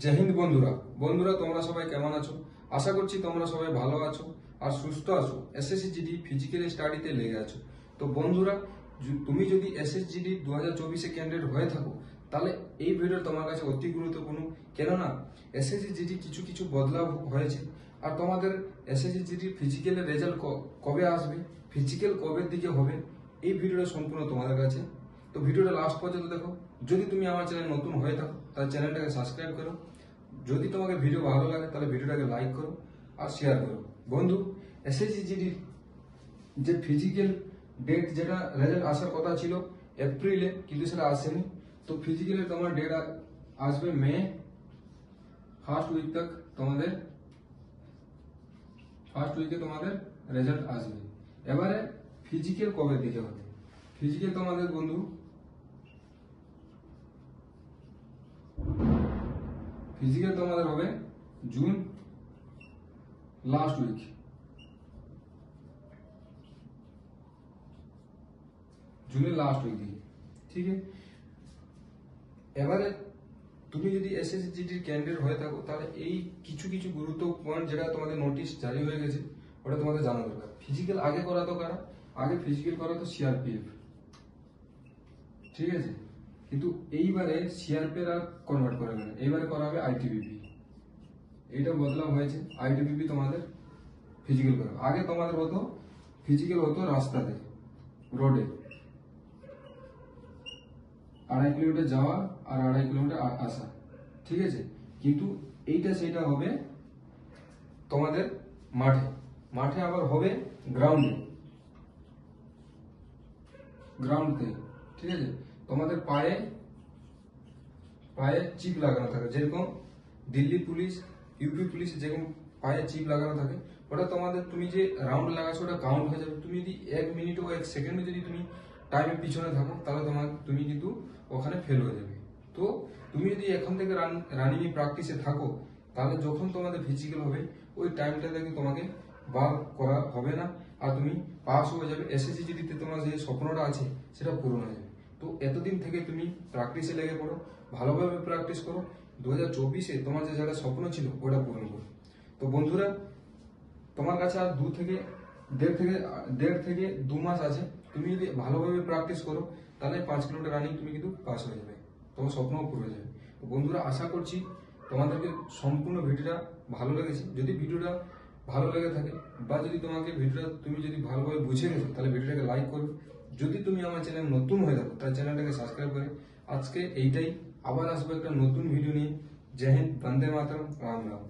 জয় হিন্দ বন্ধুরা। তোমরা সবাই কেমন আছো? আশা করছি তোমরা সবাই ভালো আছো আর সুস্থ আছো। এসএসসি জিডি ফিজিক্যাল স্টাডিতে লেগে আছো। তো বন্ধুরা, তুমি যদি এসএসসি জিডি 2024 ক্যান্ডিডেট হয়ে থাকো তাহলে এই ভিডিও তোমার কাছে অতি গুরুত্বপূর্ণ। কেননা এসএসসি জিডি কিছু কিছু বদলাव হয়েছে আর তোমাদের এসএসসি জিডি ফিজিক্যালের রেজাল্ট কবে আসবে, ফিজিক্যাল কবে দিকে হবে, এই ভিডিওটা সম্পূর্ণ তোমাদের কাছে। তো ভিডিওটা লাস্ট পর্যন্ত দেখো। যদি তুমি আমার চ্যানেল নতুন হয়ে থাকো তাহলে চ্যানেলটাকে সাবস্ক্রাইব করো। যদি তোমাকে ভিডিও ভালো লাগে তাহলে ভিডিওটাকে লাইক করো আর শেয়ার করো। বন্ধু, এসএসসি জিডির যে ফিজিক্যাল ডেট যেটা রেজাল্ট আসার কথা ছিল এপ্রিলে, কিন্তু সেটা আসেনি। তো ফিজিক্যালে তোমার ডেট আসবে মে ফার্স্ট উইক তক, ফার্স্ট উইকে তোমাদের রেজাল্ট আসবে। এবারে ফিজিক্যাল কবে দিকে হবে? ফিজিক্যাল তোমাদের বন্ধু ফিজিক্যাল তোমাদের হবে জুন লাস্ট উইক। জুনের লাস্ট উইক দিকে, ঠিক আছে। এবারে তুমি যদি এসএসসি জিডির ক্যান্ডিডেট হয়ে থাকো তাহলে এই কিছু কিছু গুরুত্বপূর্ণ পয়েন্ট যেটা তোমাদের নোটিশ জারি হয়ে গেছে ওটা তোমাদের জানা দরকার। ফিজিক্যাল আগে করা তো কারা? আগে ফিজিক্যাল করা তো সিআরপিএফ, ঠিক আছে। কিন্তু এইবারে সিআরপিএফ আর কনভার্ট করা হবে না, এইবারে করা হবে আইটিবিপি। এইটা বদলাव হয়েছে, আইটিবিপি তোমাদের ফিজিক্যাল করা। আগে তোমাদের হতো ফিজিক্যাল হতো রাস্তাতে, রোডে 2.5 কিলোমিটার যাওয়া আর 2.5 কিলোমিটার আসা, ঠিক আছে। কিন্তু এইটা সেটা হবে তোমাদের মাঠে, মাঠে আবার হবে গ্রাউন্ডে, ঠিক আছে। তোমাদের পায়ে চিপ লাগানো থাকে, যেরকম দিল্লি পুলিশ, ইউপি পুলিশ যেরকম পায়ে চিপ লাগানো থাকে, ওটা তোমাদের তুমি যে রাউন্ড লাগাচ্ছ ওটা কাউন্ট হয়ে যাবে। তুমি যদি 1 মিনিট ও 1 সেকেন্ডে যদি তুমি টাইমের পিছনে থাকো তাহলে তুমি কিন্তু ওখানে ফেল হয়ে যাবে। তো তুমি যদি এখন থেকে রানিং প্র্যাকটিসে থাকো তাহলে যখন তোমাদের ফিজিক্যাল হবে ওই টাইমটা থেকে তোমাকে বার করা হবে না আর তুমি পাস হয়ে যাবে। এসএসসি জিডিতে তোমার যে স্বপ্নটা আছে সেটা পূরণ হয়ে যাবে। তো এতদিন থেকে তুমি প্র্যাকটিসে লেগে পড়ো, ভালোভাবে প্র্যাকটিস করো। 2024-এ তোমার যে জায়গায় স্বপ্ন ছিল ওটা পূরণ করো। তো বন্ধুরা, তোমার কাছে আর দেড় থেকে 2 মাস আছে। তুমি যদি ভালোভাবে প্র্যাকটিস করো তাহলে 5 কিলোমিটার রানিং তুমি কিন্তু পাস হয়ে যাবে, তোমার স্বপ্নও পূরণ হয়ে যাবে। তো বন্ধুরা, আশা করছি তোমাদেরকে সম্পূর্ণ ভিডিওটা ভালো লেগেছে। যদি ভিডিওটা ভালো লেগে থাকে বা যদি তোমাকে ভিডিওটা তুমি যদি ভালোভাবে বুঝে গেছো তাহলে ভিডিওটাকে লাইক করবে। যদি তুমি আমার চ্যানেল নতুন হয়ে থাকো তাহলে চ্যানেলটাকে সাবস্ক্রাইব করে। আজকে এইটাই, আবার আসবো একটা নতুন ভিডিও নিয়ে। জয় হিন্দ, বন্দে মাতরম, রাম রাম।